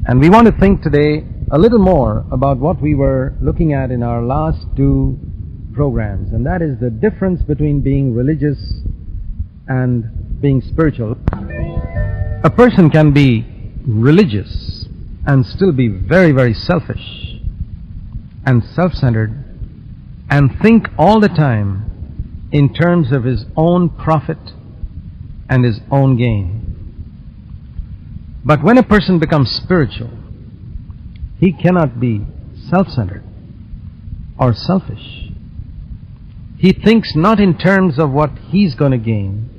And we want to think today a little more about what we were looking at in our last two programs, and that is the difference between being religious and being spiritual. A person can be religious and still be very, very selfish and self-centered and think all the time in terms of his own profit and his own gain. But when a person becomes spiritual, he cannot be self-centered or selfish. He thinks not in terms of what he's going to gain,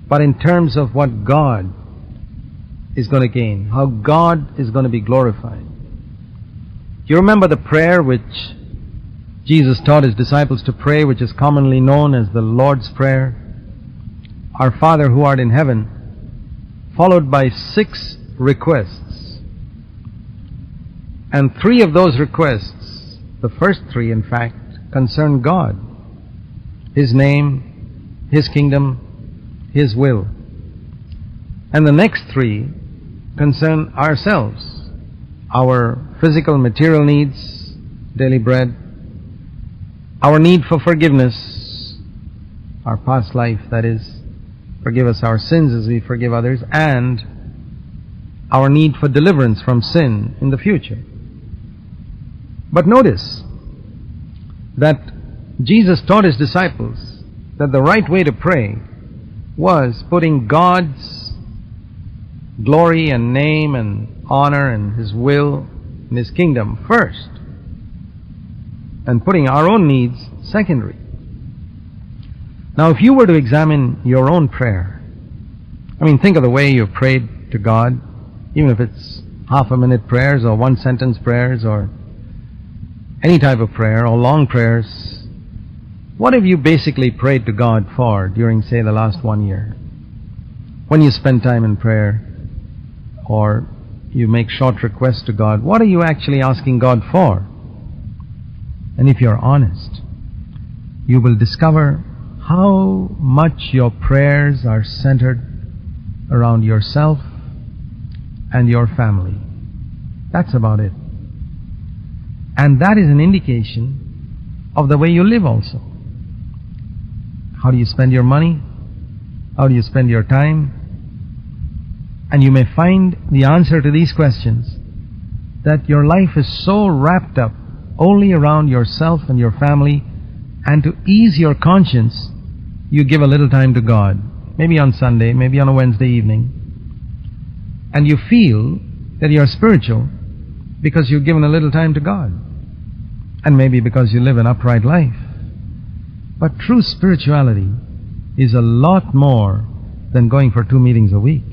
but in terms of what God is going to gain, how God is going to be glorified. Do you remember the prayer which Jesus taught his disciples to pray, which is commonly known as the Lord's Prayer? Our Father who art in heaven, followed by 6 requests. And 3 of those requests, the first 3 in fact, concern God, His name, His kingdom, His will. And the next 3 concern ourselves, our physical, material needs, daily bread, our need for forgiveness, our past life, that is, forgive us our sins as we forgive others, and our need for deliverance from sin in the future. But notice that Jesus taught His disciples that the right way to pray was putting God's glory and name and honor and His will and His kingdom first, and putting our own needs secondary. Now, if you were to examine your own prayer, think of the way you prayed to God, even if it's half-a-minute prayers or one-sentence prayers or any type of prayer or long prayers. What have you basically prayed to God for during, say, the last 1 year? When you spend time in prayer or you make short requests to God, what are you actually asking God for? And if you're honest, you will discover how much your prayers are centered around yourself and your family. That's about it. And that is an indication of the way you live also. How do you spend your money? How do you spend your time? And you may find the answer to these questions, that your life is so wrapped up only around yourself and your family, and to ease your conscience, you give a little time to God, maybe on Sunday, maybe on a Wednesday evening, and you feel that you're spiritual because you've given a little time to God, and maybe because you live an upright life. But true spirituality is a lot more than going for 2 meetings a week.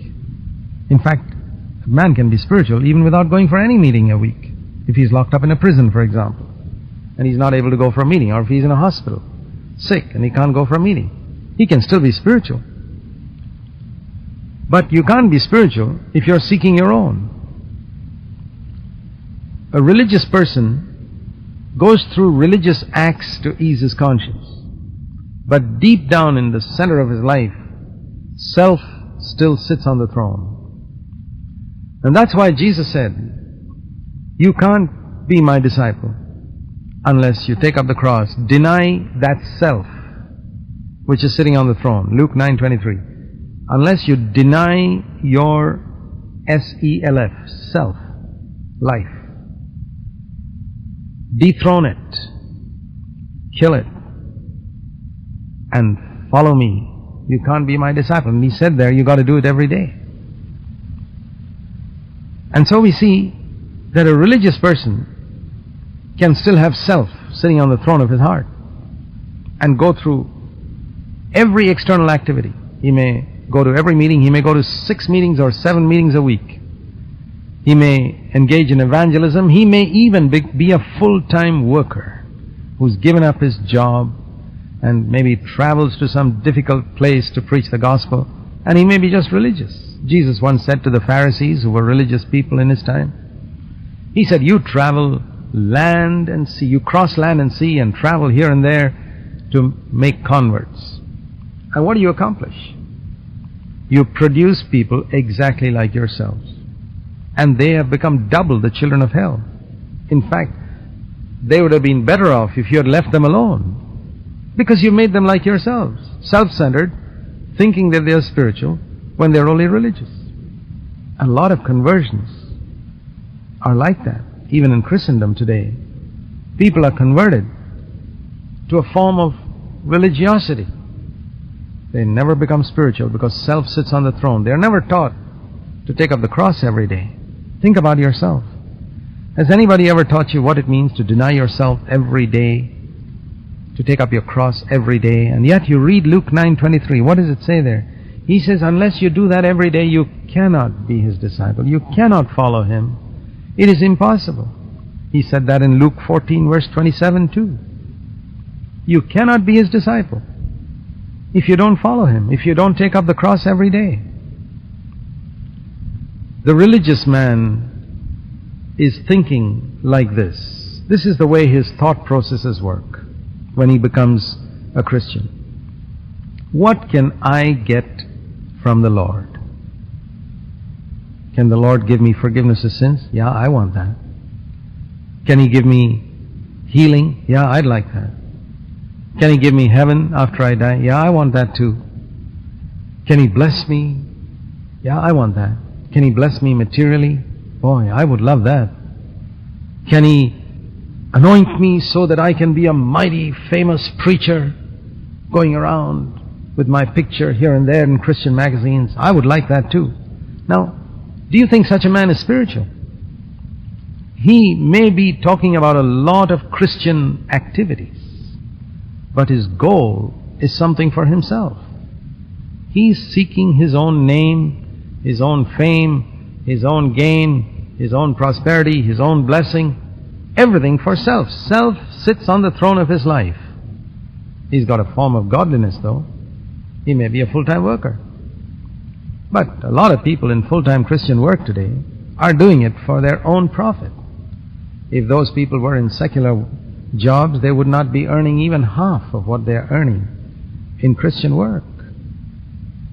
In fact, a man can be spiritual even without going for any meeting a week. If he's locked up in a prison, for example, and he's not able to go for a meeting, or if he's in a hospital, sick, and he can't go for a meeting, he can still be spiritual. But you can't be spiritual if you're seeking your own. A religious person goes through religious acts to ease his conscience, but deep down in the center of his life, self still sits on the throne. And that's why Jesus said, you can't be my disciple unless you take up the cross, deny that self which is sitting on the throne. Luke 9:23. Unless you deny your self, self, life, dethrone it, kill it, and follow me, you can't be my disciple. And He said there, you got to do it every day. And so we see that a religious person can still have self sitting on the throne of his heart and go through every external activity. He may go to every meeting. He may go to 6 meetings or 7 meetings a week. He may engage in evangelism. He may even be a full-time worker who's given up his job and maybe travels to some difficult place to preach the gospel, and he may be just religious. Jesus once said to the Pharisees, who were religious people in his time, He said, you travel land and sea, you cross land and sea and travel here and there to make converts. And what do you accomplish? You produce people exactly like yourselves. and they have become double the children of hell. In fact, they would have been better off if you had left them alone, because you made them like yourselves, self-centered, thinking that they are spiritual when they're only religious. A lot of conversions are like that, even in Christendom today. People are converted to a form of religiosity. They never become spiritual because self sits on the throne. They are never taught to take up the cross every day. Think about yourself. Has anybody ever taught you what it means to deny yourself every day, to take up your cross every day? And yet you read Luke 9:23. What does it say there? He says, unless you do that every day, you cannot be His disciple. You cannot follow Him. It is impossible. He said that in Luke 14 verse 27 too. You cannot be His disciple if you don't follow Him, if you don't take up the cross every day. The religious man is thinking like this. This is the way his thought processes work when he becomes a Christian. What can I get from the Lord? Can the Lord give me forgiveness of sins? Yeah, I want that. Can He give me healing? Yeah, I'd like that. Can He give me heaven after I die? Yeah, I want that too. Can He bless me? Yeah, I want that. Can He bless me materially? Boy, I would love that. Can He anoint me so that I can be a mighty famous preacher going around with my picture here and there in Christian magazines? I would like that too. Now, do you think such a man is spiritual? He may be talking about a lot of Christian activities, but his goal is something for himself. He's seeking his own name, his own fame, his own gain, his own prosperity, his own blessing, everything for self. Self sits on the throne of his life. He's got a form of godliness though. He may be a full-time worker. But a lot of people in full-time Christian work today are doing it for their own profit. If those people were in secular jobs, they would not be earning even half of what they are earning in Christian work.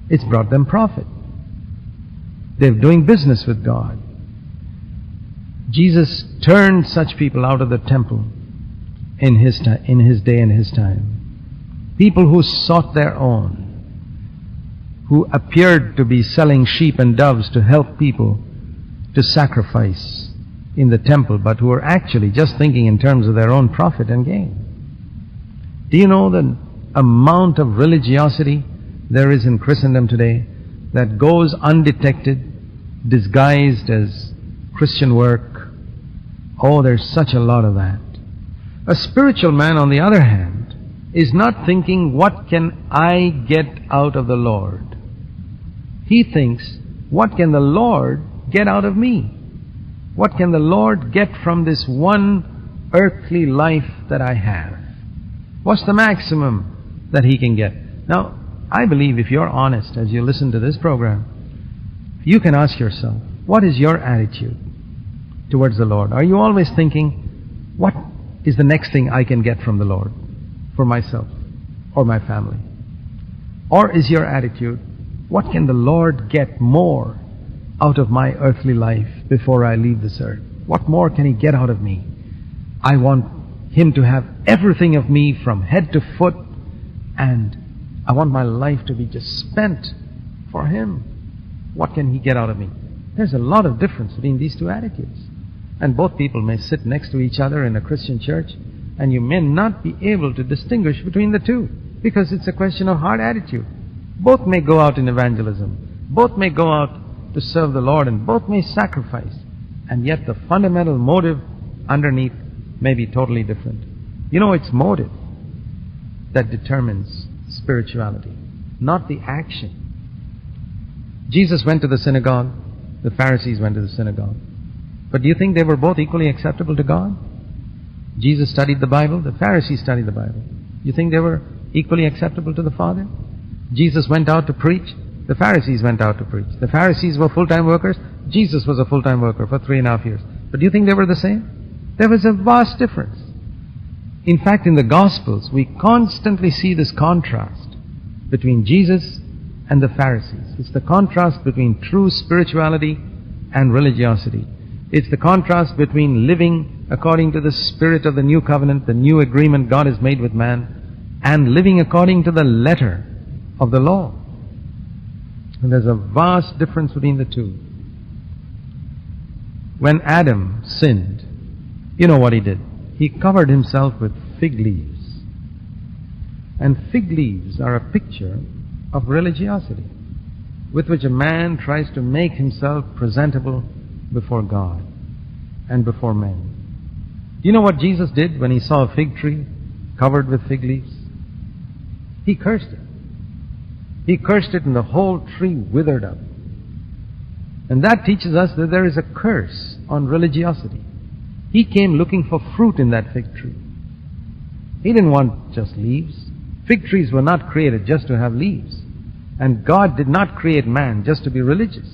It's brought them profit. They're doing business with God. Jesus turned such people out of the temple in His day and His time. People who sought their own, who appeared to be selling sheep and doves to help people to sacrifice in the temple, but who were actually just thinking in terms of their own profit and gain. Do you know the amount of religiosity there is in Christendom today that goes undetected, disguised as Christian work? Oh, there's such a lot of that. A spiritual man, on the other hand, is not thinking, what can I get out of the Lord? He thinks, what can the Lord get out of me? What can the Lord get from this one earthly life that I have? What's the maximum that He can get? Now, I believe if you're honest as you listen to this program, you can ask yourself, what is your attitude towards the Lord? Are you always thinking, what is the next thing I can get from the Lord for myself or my family? Or is your attitude, what can the Lord get more out of my earthly life before I leave this earth? What more can He get out of me? I want Him to have everything of me from head to foot, and I want my life to be just spent for Him. What can He get out of me? There's a lot of difference between these two attitudes. And both people may sit next to each other in a Christian church, and you may not be able to distinguish between the two, because it's a question of heart attitude. Both may go out in evangelism. Both may go out to serve the Lord, and both may sacrifice. And yet the fundamental motive underneath may be totally different. You know, it's motive that determines spirituality, not the action. Jesus went to the synagogue. The Pharisees went to the synagogue. But do you think they were both equally acceptable to God? Jesus studied the Bible. The Pharisees studied the Bible. You think they were equally acceptable to the Father? Jesus went out to preach. The Pharisees went out to preach. The Pharisees were full-time workers. Jesus was a full-time worker for 3.5 years. But do you think they were the same? There was a vast difference. In fact, in the Gospels, we constantly see this contrast between Jesus and the Pharisees. It's the contrast between true spirituality and religiosity. It's the contrast between living according to the spirit of the new covenant, the new agreement God has made with man, and living according to the letter of the law. And there's a vast difference between the two. When Adam sinned, you know what he did? He covered himself with fig leaves. And fig leaves are a picture of religiosity, with which a man tries to make himself presentable before God and before men. Do you know what Jesus did when he saw a fig tree covered with fig leaves? He cursed it. He cursed it and the whole tree withered up. And that teaches us that there is a curse on religiosity. He came looking for fruit in that fig tree. He didn't want just leaves. Fig trees were not created just to have leaves. And God did not create man just to be religious.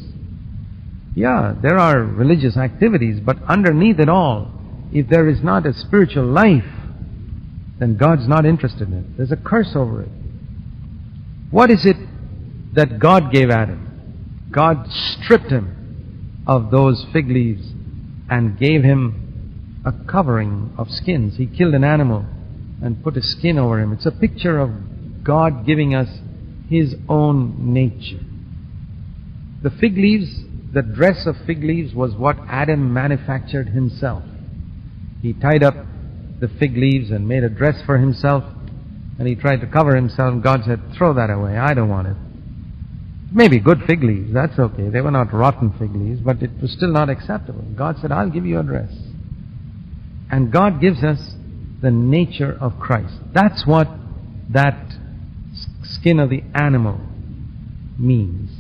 Yeah, there are religious activities, but underneath it all, if there is not a spiritual life, then God's not interested in it. There's a curse over it. What is it that God gave Adam? God stripped him of those fig leaves and gave him a covering of skins. He killed an animal and put a skin over him. It's a picture of God giving us His own nature. The fig leaves, the dress of fig leaves was what Adam manufactured himself. He tied up the fig leaves and made a dress for himself, and he tried to cover himself, and God said, throw that away, I don't want it. Maybe good fig leaves, that's okay. They were not rotten fig leaves, but it was still not acceptable. God said, I'll give you a dress. And God gives us the nature of Christ. That's what that skin of the animal means.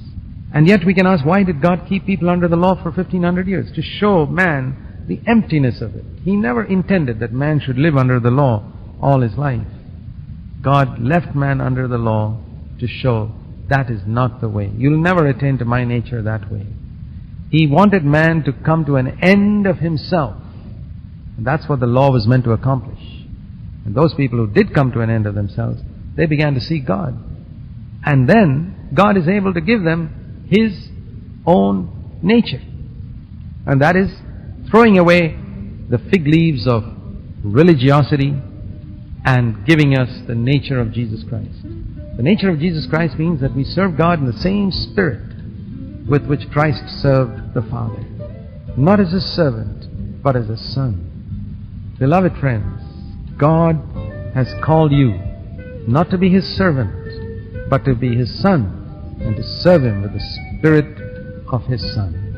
And yet we can ask, why did God keep people under the law for 1500 years? To show man the emptiness of it. He never intended that man should live under the law all his life. God left man under the law to show that is not the way. You'll never attain to my nature that way. He wanted man to come to an end of himself. And that's what the law was meant to accomplish. And those people who did come to an end of themselves, they began to seek God. And then God is able to give them His own nature. And that is throwing away the fig leaves of religiosity and giving us the nature of Jesus Christ. The nature of Jesus Christ means that we serve God in the same spirit with which Christ served the Father. Not as a servant, but as a son. Beloved friends, God has called you not to be His servant, but to be His son and to serve Him with the spirit of His Son.